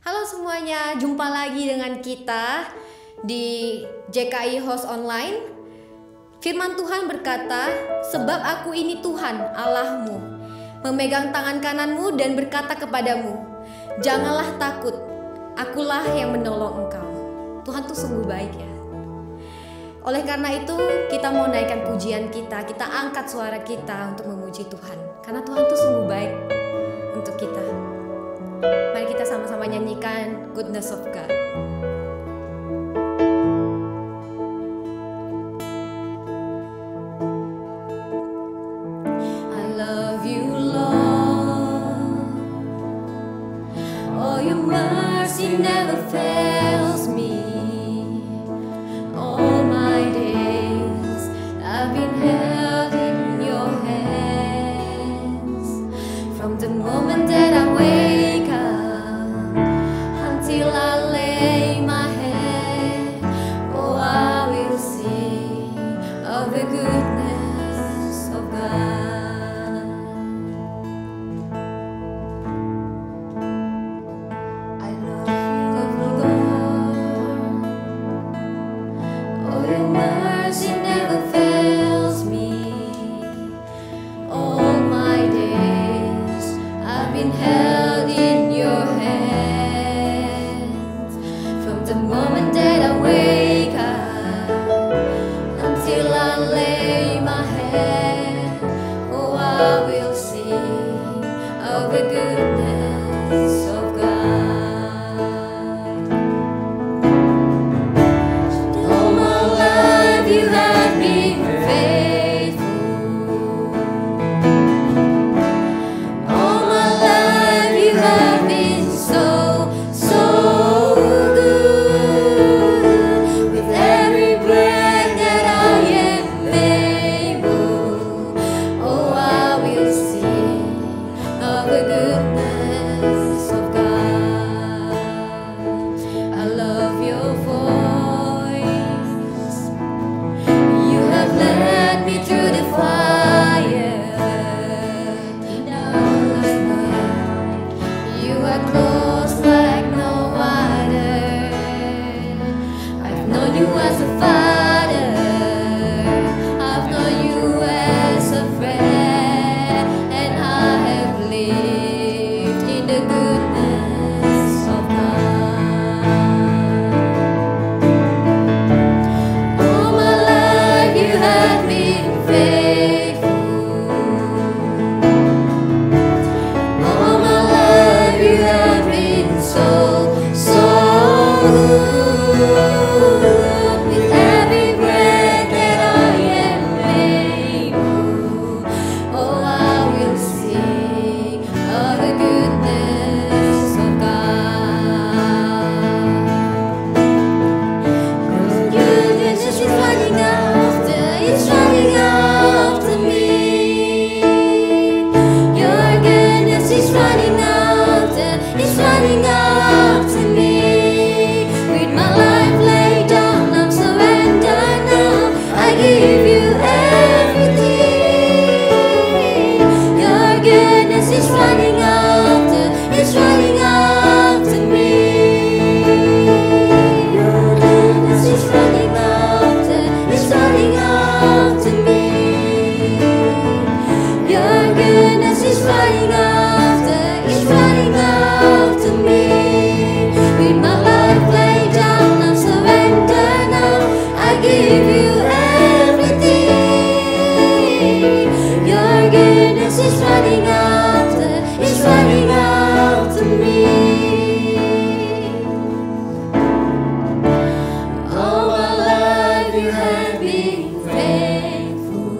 Halo semuanya, jumpa lagi dengan kita di JKI Host Online. Firman Tuhan berkata, sebab aku ini Tuhan Allahmu, memegang tangan kananmu dan berkata kepadamu, janganlah takut, akulah yang menolong engkau. Tuhan tuh sungguh baik ya. Oleh karena itu kita mau naikkan pujian kita angkat suara kita untuk memuji Tuhan. Karena Tuhan tuh sungguh baik untuk kita. Mari kita sama-sama nyanyikan Goodness of God. I love you, Lord. Oh, your mercy never fails me. All my days I've been held in your hands. From the moment that I wake up until I lay my head, oh, I will sing of the goodness of God. I love you, Lord. Oh, your mercy never fails me. All my days I've been held in your hands. From the moment that I wake up until I lay my head, oh, I will sing of the goodness of God. All my life you have been faithful. All my life you have been so, so good. With every breath that I am able, oh, I will sing of the goodness of God. I love your voice. You have led me through the fire. In darkest night, you are close like no other. I've known you as a father. I've known you as a friend, and I have lived in the goodness of God. All my life you have been faithful. All my life you have been so, so good. With every breath that I am able, oh, I will sing of the goodness of God. Your goodness is running after me. Your goodness is running after me. With my life laid down, I'm surrendered now. I give you everything. Your goodness is running after me. Your goodness is running after me. Your goodness is running after me. With my life laid down, I'm surrendered now. I give you everything. Your goodness is running after me. All my life you have been faithful.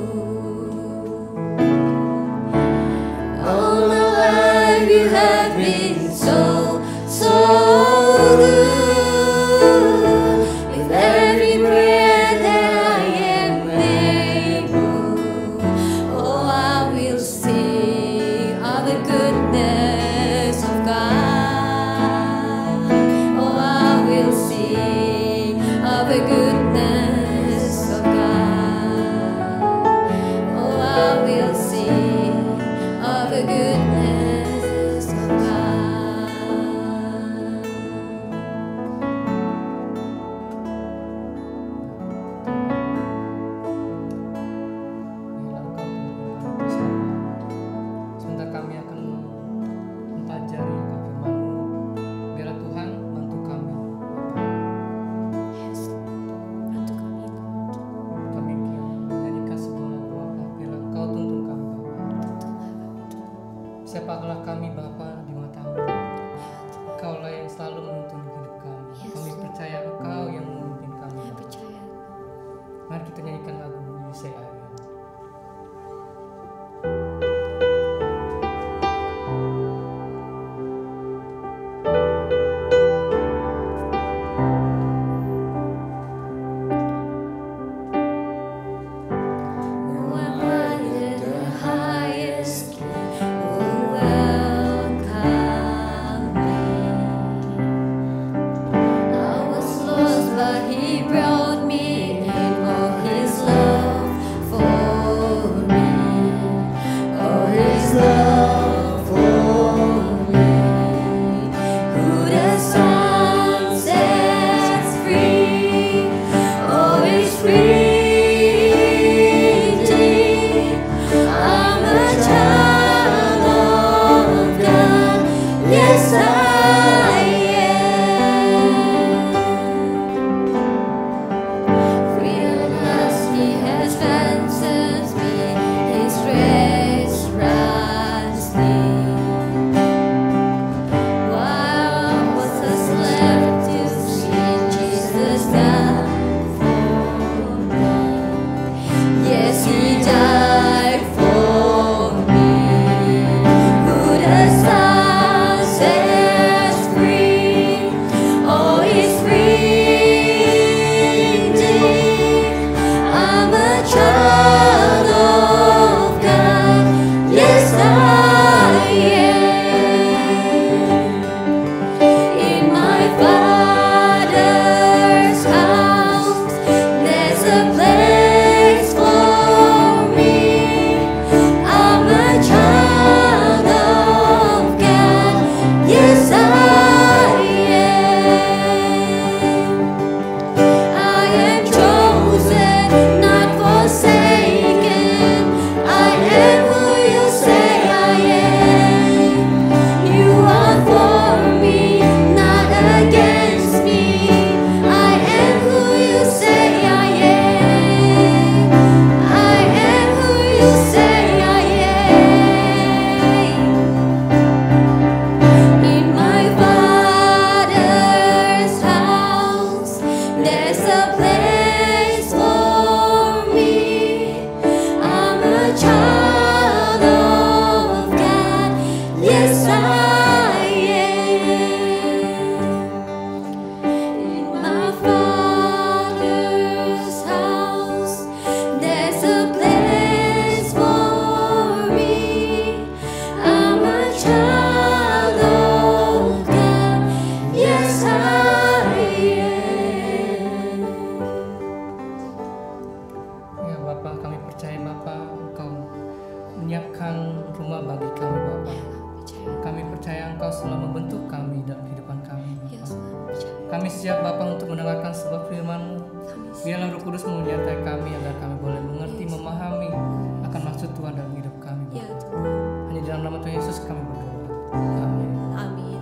All my life you have been so, so good. With every breath that I am able, oh, I will sing of the goodness of God. Oh, I will sing of the goodness of God. kita nyanyikan lagu Yesaya. Kami siap Bapa untuk mendengarkan sebuah firman-Mu. Biarlah Roh Kudus menyertai kami agar kami boleh mengerti, memahami akan maksud Tuhan dalam hidup kami. Ya, hanya dalam nama Tuhan Yesus kami berdoa. Amin. Amin.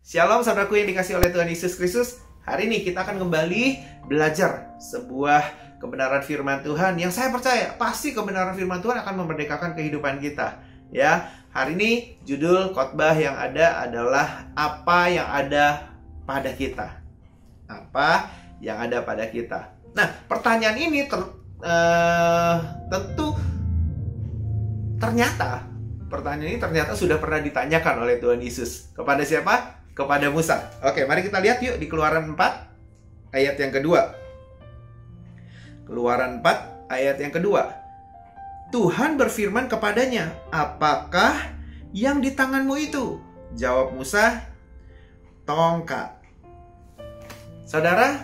Shalom saudaraku yang dikasih oleh Tuhan Yesus Kristus. Hari ini kita akan kembali belajar sebuah kebenaran firman Tuhan yang saya percaya pasti kebenaran firman Tuhan akan memerdekakan kehidupan kita. Ya, hari ini judul khotbah yang ada adalah apa yang ada pada kita. Apa yang ada pada kita. Nah, pertanyaan ini tentu pertanyaan ini ternyata sudah pernah ditanyakan oleh Tuhan Yesus. Kepada siapa? Kepada Musa. Oke, mari kita lihat yuk di Keluaran 4 ayat yang kedua. Keluaran 4 ayat yang kedua. Tuhan berfirman kepadanya, "Apakah yang di tanganmu itu?" Jawab Musa, "Tongkat." Saudara,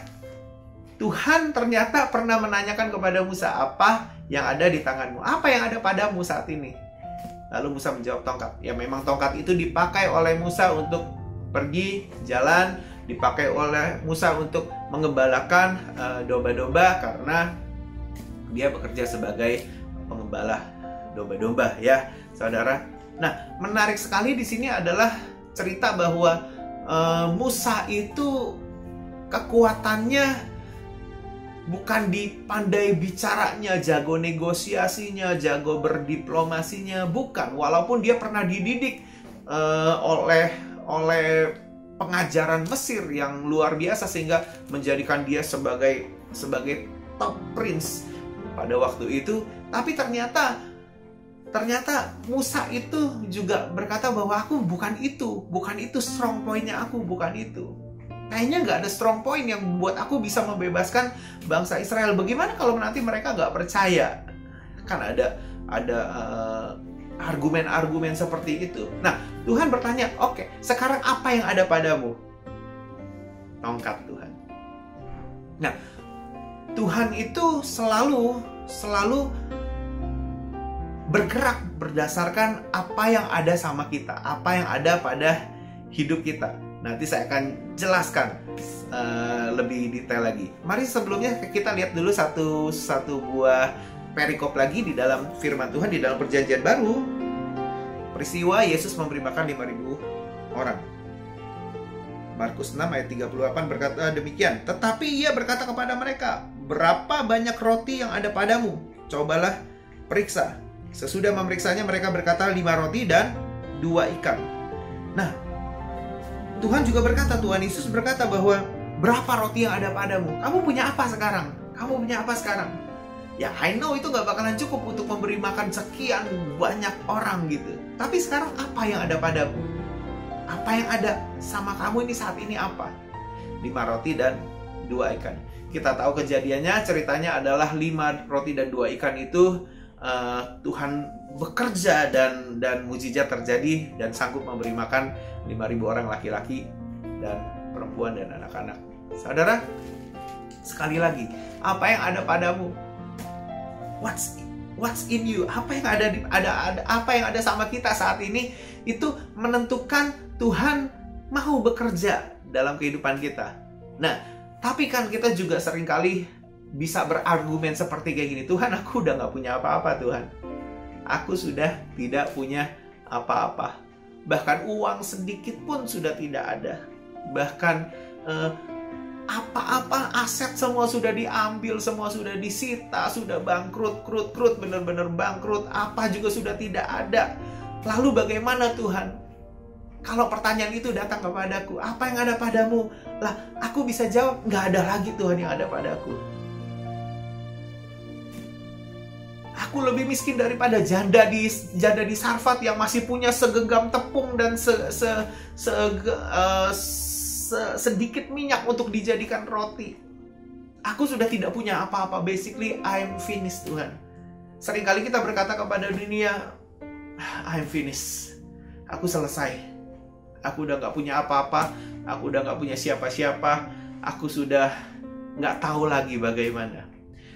Tuhan ternyata pernah menanyakan kepada Musa, "Apa yang ada di tanganmu? Apa yang ada padamu saat ini?" Lalu Musa menjawab, "Tongkat." Ya, memang tongkat itu dipakai oleh Musa untuk pergi jalan, dipakai oleh Musa untuk mengembalakan domba-domba karena dia bekerja sebagai pengembala domba-domba, ya, saudara. Nah, menarik sekali di sini adalah cerita bahwa Musa itu kekuatannya bukan di pandai bicaranya, jago negosiasinya, jago berdiplomasinya, bukan. Walaupun dia pernah dididik oleh pengajaran Mesir yang luar biasa sehingga menjadikan dia sebagai top prince pada waktu itu. Tapi ternyata Musa itu juga berkata bahwa aku bukan itu strong pointnya, aku bukan itu. Kayaknya nggak ada strong point yang membuat aku bisa membebaskan bangsa Israel. Bagaimana kalau nanti mereka nggak percaya? Kan ada argumen-argumen seperti itu. Nah, Tuhan bertanya, oke, sekarang apa yang ada padamu? Tongkat Tuhan. Nah, Tuhan itu selalu bergerak berdasarkan apa yang ada sama kita, apa yang ada pada hidup kita. Nanti saya akan jelaskan lebih detail lagi. Mari sebelumnya kita lihat dulu satu buah perikop lagi di dalam firman Tuhan di dalam Perjanjian Baru. Peristiwa Yesus memberi makan 5.000 orang. Markus 6 ayat 38 berkata demikian. Tetapi ia berkata kepada mereka, berapa banyak roti yang ada padamu? Cobalah periksa. Sesudah memeriksanya mereka berkata 5 roti dan 2 ikan. Nah, Tuhan juga berkata, Tuhan Yesus berkata bahwa berapa roti yang ada padamu? Kamu punya apa sekarang? Kamu punya apa sekarang? Ya, I know itu gak bakalan cukup untuk memberi makan sekian banyak orang gitu. Tapi sekarang apa yang ada padamu? Apa yang ada sama kamu ini saat ini apa? 5 roti dan 2 ikan. Kita tahu kejadiannya, ceritanya adalah 5 roti dan 2 ikan itu Tuhan bekerja dan mujizat terjadi dan sanggup memberi makan 5.000 orang laki-laki dan perempuan dan anak-anak. Saudara, sekali lagi, apa yang ada padamu? What's in you? Apa yang apa yang ada sama kita saat ini itu menentukan Tuhan mau bekerja dalam kehidupan kita. Nah, tapi kan kita juga seringkali bisa berargumen seperti kayak gini, Tuhan, aku udah gak punya apa-apa, Tuhan. Aku sudah tidak punya apa-apa. Bahkan uang sedikit pun sudah tidak ada. Bahkan apa-apa aset semua sudah diambil, semua sudah disita, sudah bangkrut, benar-benar bangkrut. Apa juga sudah tidak ada. Lalu bagaimana, Tuhan? Kalau pertanyaan itu datang kepadaku, apa yang ada padamu? Lah, aku bisa jawab, gak ada lagi Tuhan yang ada padaku. Aku lebih miskin daripada janda di Sarfat yang masih punya segenggam tepung dan sedikit minyak untuk dijadikan roti. Aku sudah tidak punya apa-apa. Basically, I'm finished, Tuhan. Seringkali kita berkata kepada dunia, I'm finished. Aku selesai. Aku udah gak punya apa-apa. Aku udah gak punya siapa-siapa. Aku sudah gak tahu lagi bagaimana.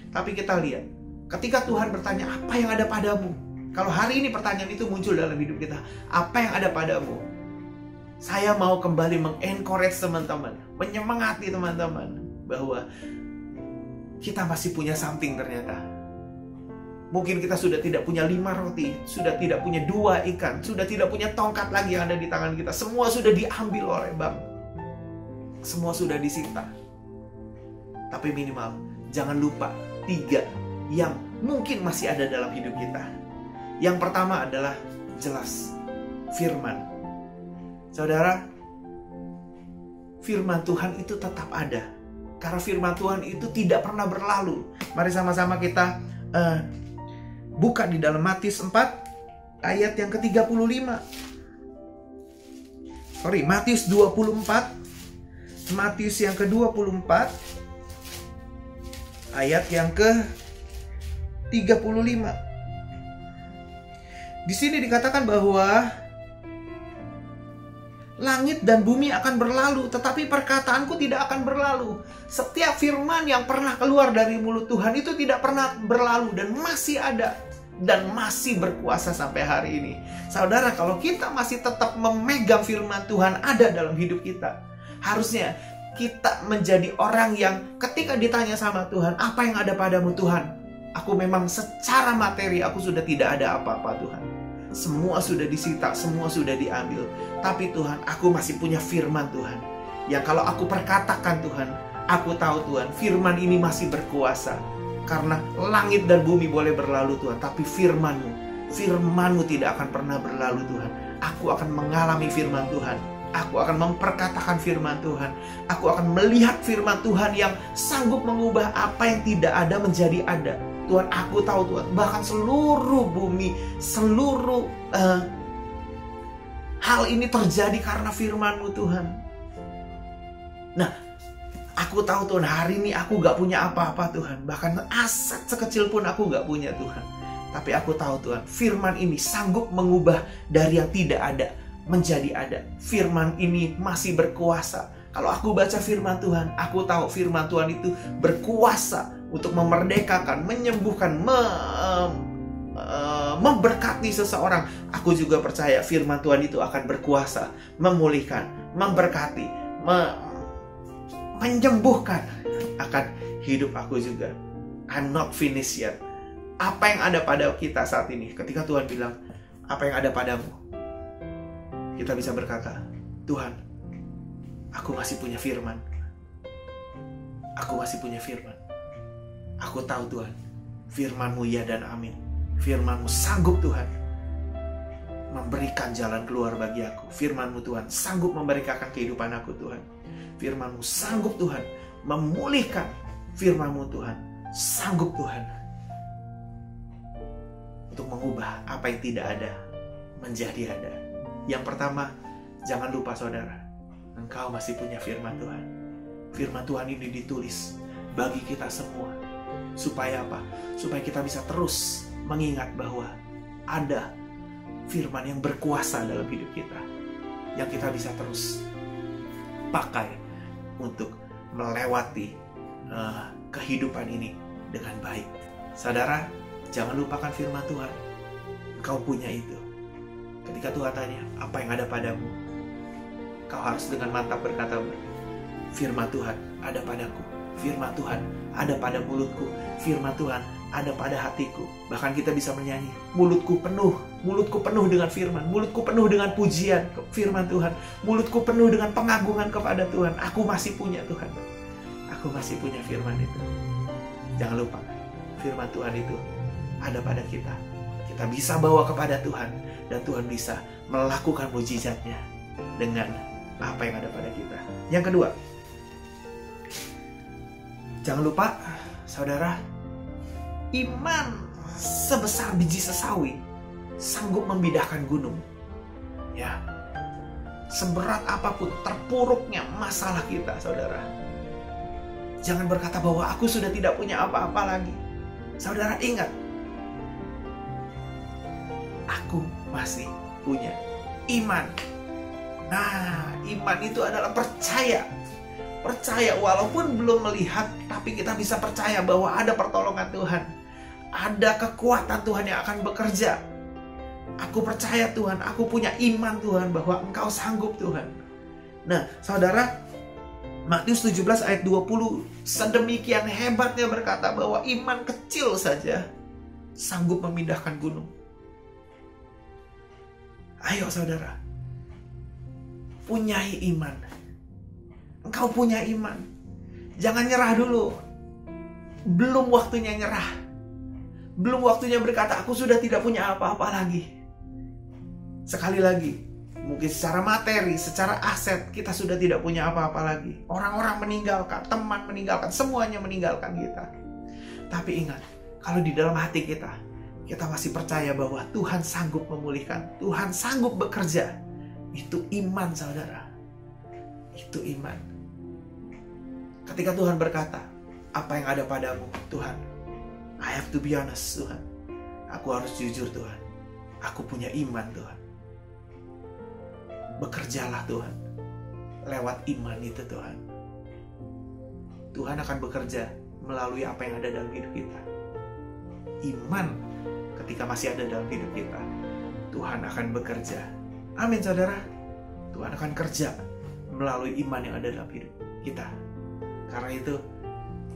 Tapi kita lihat, ketika Tuhan bertanya, apa yang ada padamu? Kalau hari ini pertanyaan itu muncul dalam hidup kita, apa yang ada padamu? Saya mau kembali mengencourage teman-teman, menyemangati teman-teman, bahwa kita masih punya something ternyata. Mungkin kita sudah tidak punya 5 roti, sudah tidak punya 2 ikan, sudah tidak punya tongkat lagi yang ada di tangan kita. Semua sudah diambil oleh bank. Semua sudah disita. Tapi minimal, jangan lupa 3 yang mungkin masih ada dalam hidup kita. Yang pertama adalah jelas firman. Saudara, firman Tuhan itu tetap ada. Karena firman Tuhan itu tidak pernah berlalu. Mari sama-sama kita buka di dalam Matius 4 ayat yang ke-35. Matius 24. Matius yang ke-24 ayat yang ke-35. Di sini dikatakan bahwa langit dan bumi akan berlalu, tetapi perkataanku tidak akan berlalu. Setiap firman yang pernah keluar dari mulut Tuhan itu tidak pernah berlalu dan masih ada dan masih berkuasa sampai hari ini. Saudara, kalau kita masih tetap memegang firman Tuhan ada dalam hidup kita, harusnya kita menjadi orang yang ketika ditanya sama Tuhan, apa yang ada padamu Tuhan? Aku memang secara materi aku sudah tidak ada apa-apa Tuhan. Semua sudah disita, semua sudah diambil. Tapi Tuhan, aku masih punya firman Tuhan, yang kalau aku perkatakan Tuhan, Aku tahu Tuhan, firman ini masih berkuasa. Karena langit dan bumi boleh berlalu Tuhan, tapi firman-Mu tidak akan pernah berlalu Tuhan. Aku akan mengalami firman Tuhan. Aku akan memperkatakan firman Tuhan. Aku akan melihat firman Tuhan yang sanggup mengubah apa yang tidak ada menjadi ada. Tuhan, aku tahu Tuhan, bahkan seluruh bumi, seluruh hal ini terjadi karena firman-Mu Tuhan. Nah, aku tahu Tuhan, hari ini aku gak punya apa-apa Tuhan. Bahkan aset sekecil pun aku gak punya Tuhan. Tapi aku tahu Tuhan, firman ini sanggup mengubah dari yang tidak ada menjadi ada. Firman ini masih berkuasa. Kalau aku baca firman Tuhan, aku tahu firman Tuhan itu berkuasa untuk memerdekakan, menyembuhkan, memberkati seseorang. Aku juga percaya firman Tuhan itu akan berkuasa, memulihkan, memberkati, menyembuhkan akan hidup aku juga. I'm not finished yet. Apa yang ada pada kita saat ini, ketika Tuhan bilang, apa yang ada padamu, kita bisa berkata, Tuhan, aku masih punya firman. Aku masih punya firman. Aku tahu Tuhan, firman-Mu ya dan amin. Firman-Mu sanggup Tuhan memberikan jalan keluar bagi aku. Firman-Mu Tuhan sanggup memberikan kehidupan aku Tuhan. Firman-Mu sanggup Tuhan memulihkan. Firman-Mu Tuhan sanggup Tuhan untuk mengubah apa yang tidak ada menjadi ada. Yang pertama, jangan lupa saudara, engkau masih punya firman Tuhan. Firman Tuhan ini ditulis bagi kita semua. Supaya apa? Supaya kita bisa terus mengingat bahwa ada firman yang berkuasa dalam hidup kita, yang kita bisa terus pakai untuk melewati kehidupan ini dengan baik. Saudara, jangan lupakan firman Tuhan. Engkau punya itu. Ketika Tuhan tanya, apa yang ada padamu? Kau harus dengan mantap berkata, firman Tuhan ada padaku. Firman Tuhan ada pada mulutku. Firman Tuhan ada pada hatiku. Bahkan kita bisa menyanyi, mulutku penuh dengan firman. Mulutku penuh dengan pujian firman Tuhan. Mulutku penuh dengan pengagungan kepada Tuhan. Aku masih punya Tuhan. Aku masih punya firman itu. Jangan lupa, firman Tuhan itu ada pada kita. Kita bisa bawa kepada Tuhan, dan Tuhan bisa melakukan mujizatnya dengan apa yang ada pada kita. Yang kedua, jangan lupa saudara, iman sebesar biji sesawi sanggup memindahkan gunung. Ya, seberat apapun terpuruknya masalah kita saudara, jangan berkata bahwa aku sudah tidak punya apa-apa lagi. Saudara ingat, aku masih punya iman. Nah, iman itu adalah percaya. Percaya walaupun belum melihat, tapi kita bisa percaya bahwa ada pertolongan Tuhan. Ada kekuatan Tuhan yang akan bekerja. Aku percaya Tuhan, aku punya iman Tuhan bahwa Engkau sanggup Tuhan. Nah, saudara, Matius 17 ayat 20 sedemikian hebatnya berkata bahwa iman kecil saja sanggup memindahkan gunung. Ayo saudara, punyai iman. Engkau punya iman. Jangan nyerah dulu. Belum waktunya nyerah. Belum waktunya berkata, aku sudah tidak punya apa-apa lagi. Sekali lagi, mungkin secara materi, secara aset, kita sudah tidak punya apa-apa lagi. Orang-orang meninggalkan, teman meninggalkan, semuanya meninggalkan kita. Tapi ingat, kalau di dalam hati kita masih percaya bahwa Tuhan sanggup memulihkan, Tuhan sanggup bekerja. Itu iman saudara. Itu iman. Ketika Tuhan berkata, apa yang ada padamu Tuhan, I have to be honest Tuhan. Aku harus jujur Tuhan. Aku punya iman Tuhan. Bekerjalah Tuhan. Lewat iman itu Tuhan. Tuhan akan bekerja melalui apa yang ada dalam hidup kita. Iman ketika masih ada dalam hidup kita, Tuhan akan bekerja. Amin saudara. Tuhan akan kerja melalui iman yang ada dalam hidup kita. Karena itu,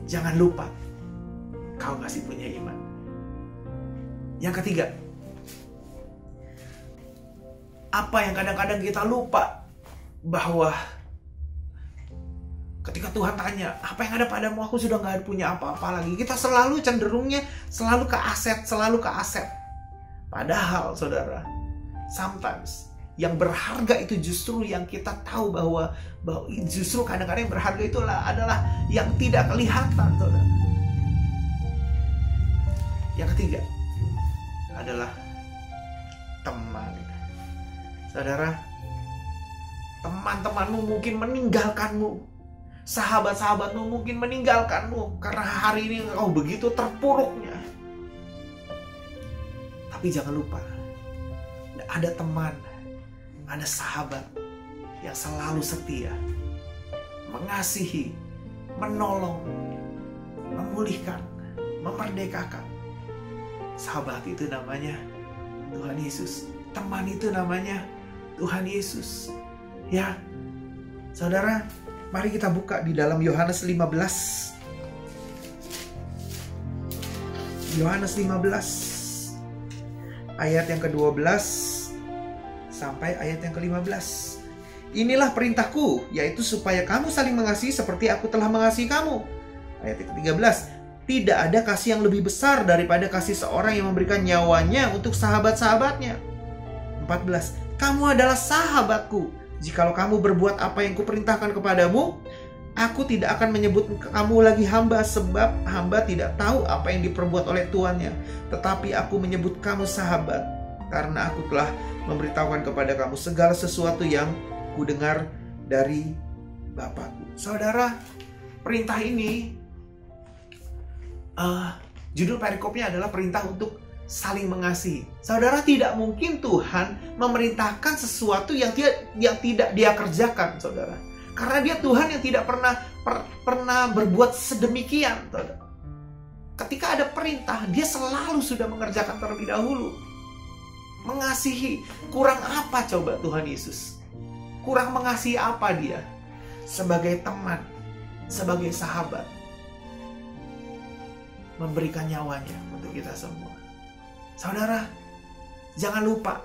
jangan lupa kau masih punya iman. Yang ketiga, apa yang kadang-kadang kita lupa, bahwa Ketika Tuhan tanya, apa yang ada padamu? Aku sudah gak punya apa-apa lagi. Kita selalu cenderungnya selalu ke aset. Padahal saudara, sometimes yang berharga itu justru yang kita tahu bahwa justru kadang-kadang yang berharga itu adalah yang tidak kelihatan, saudara. Yang ketiga adalah teman. Saudara, teman-temanmu mungkin meninggalkanmu. Sahabat-sahabatmu mungkin meninggalkanmu karena hari ini engkau begitu terpuruknya. Tapi jangan lupa, ada teman, ada sahabat yang selalu setia, mengasihi, menolong, memulihkan, memperdekakan. Sahabat itu namanya Tuhan Yesus. Teman itu namanya Tuhan Yesus. Ya, saudara, mari kita buka di dalam Yohanes 15. Yohanes 15 ayat yang ke-12 sampai ayat yang ke-15. Inilah perintahku, yaitu supaya kamu saling mengasihi seperti aku telah mengasihi kamu. Ayat yang ke-13. Tidak ada kasih yang lebih besar daripada kasih seorang yang memberikan nyawanya untuk sahabat-sahabatnya. 14. Kamu adalah sahabatku jikalau kamu berbuat apa yang kuperintahkan kepadamu. Aku tidak akan menyebut kamu lagi hamba, sebab hamba tidak tahu apa yang diperbuat oleh tuannya. Tetapi aku menyebut kamu sahabat, karena aku telah memberitahukan kepada kamu segala sesuatu yang kudengar dari Bapakku. Saudara, perintah ini judul perikopnya adalah perintah untuk saling mengasihi. Saudara, tidak mungkin Tuhan memerintahkan sesuatu yang tidak dia kerjakan, saudara. Karena dia Tuhan yang tidak pernah berbuat sedemikian, saudara. Ketika ada perintah, dia selalu sudah mengerjakan terlebih dahulu. Mengasihi, kurang apa coba Tuhan Yesus? Kurang mengasihi apa dia? Sebagai teman, sebagai sahabat, memberikan nyawanya untuk kita semua. Saudara, jangan lupa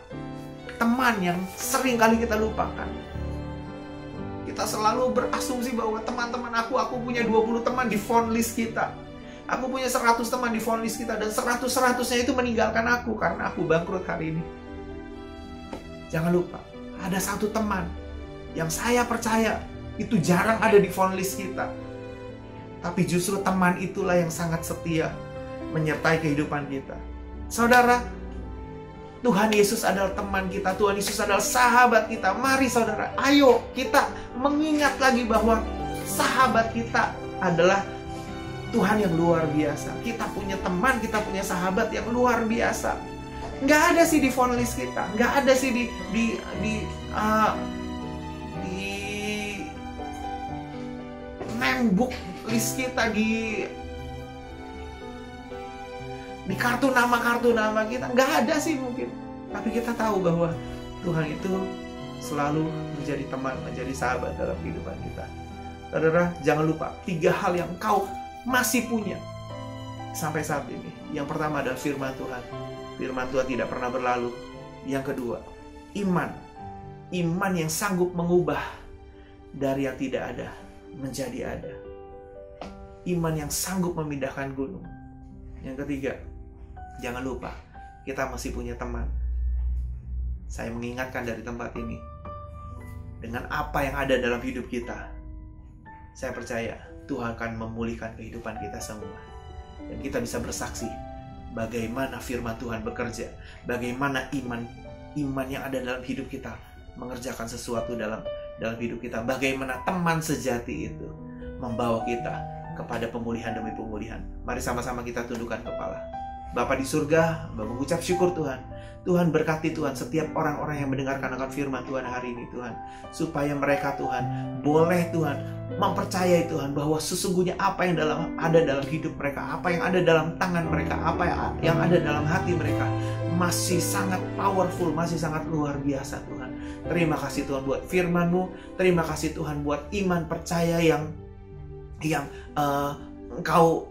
teman yang sering kali kita lupakan. Kita selalu berasumsi bahwa teman-teman aku punya 20 teman di phone list kita. Aku punya 100 teman di phone list kita, dan 100-100-nya itu meninggalkan aku karena aku bangkrut hari ini. Jangan lupa, ada satu teman yang saya percaya itu jarang ada di phone list kita. Tapi justru teman itulah yang sangat setia menyertai kehidupan kita. Saudara, Tuhan Yesus adalah teman kita. Tuhan Yesus adalah sahabat kita. Mari saudara, ayo kita mengingat lagi bahwa sahabat kita adalah Tuhan yang luar biasa. Kita punya teman, kita punya sahabat yang luar biasa. Nggak ada sih di phone list kita. Nggak ada sih di name book list kita, di kartu nama kita. Nggak ada sih mungkin. Tapi kita tahu bahwa Tuhan itu selalu menjadi teman, menjadi sahabat dalam kehidupan kita. Saudara, jangan lupa 3 hal yang kau masih punya sampai saat ini. Yang pertama adalah firman Tuhan. Firman Tuhan tidak pernah berlalu. Yang kedua, iman. Iman yang sanggup mengubah dari yang tidak ada menjadi ada. Iman yang sanggup memindahkan gunung. Yang ketiga, jangan lupa kita masih punya teman. Saya mengingatkan dari tempat ini, dengan apa yang ada dalam hidup kita, saya percaya Tuhan akan memulihkan kehidupan kita semua. Dan kita bisa bersaksi bagaimana firman Tuhan bekerja, bagaimana iman yang ada dalam hidup kita mengerjakan sesuatu dalam hidup kita, bagaimana teman sejati itu membawa kita kepada pemulihan demi pemulihan. Mari sama-sama kita tundukkan kepala. Bapa di surga, Bapa mengucap syukur Tuhan. Tuhan berkati Tuhan setiap orang-orang yang mendengarkan akan firman Tuhan hari ini Tuhan. Supaya mereka Tuhan boleh Tuhan mempercayai Tuhan bahwa sesungguhnya apa yang ada dalam hidup mereka, apa yang ada dalam tangan mereka, apa yang ada dalam hati mereka masih sangat powerful, masih sangat luar biasa Tuhan. Terima kasih Tuhan buat firman-Mu. Terima kasih Tuhan buat iman percaya yang Engkau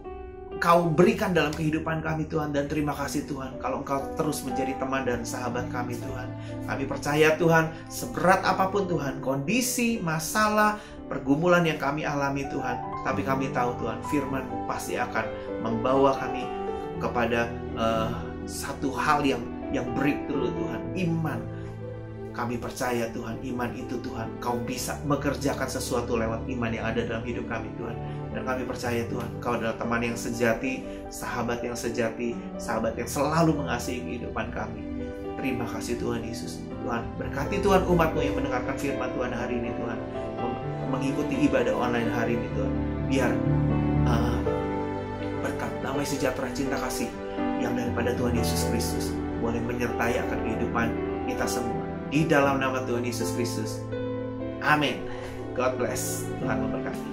Engkau berikan dalam kehidupan kami Tuhan. Dan terima kasih Tuhan kalau Engkau terus menjadi teman dan sahabat kami Tuhan. Kami percaya Tuhan, seberat apapun Tuhan kondisi, masalah, pergumulan yang kami alami Tuhan, tapi kami tahu Tuhan, firman-Mu pasti akan membawa kami kepada satu hal yang breakthrough Tuhan, iman. Kami percaya Tuhan, iman itu Tuhan, Kau bisa mengerjakan sesuatu lewat iman yang ada dalam hidup kami Tuhan. Dan kami percaya Tuhan, Kau adalah teman yang sejati, sahabat yang sejati, sahabat yang selalu mengasihi kehidupan kami. Terima kasih Tuhan Yesus. Tuhan, berkati Tuhan umat-Mu yang mendengarkan firman Tuhan hari ini Tuhan, mengikuti ibadah online hari ini Tuhan. Biar berkat damai sejahtera cinta kasih yang daripada Tuhan Yesus Kristus boleh menyertai akan kehidupan kita semua. Di dalam nama Tuhan Yesus Kristus. Amin. God bless. Tuhan memberkati.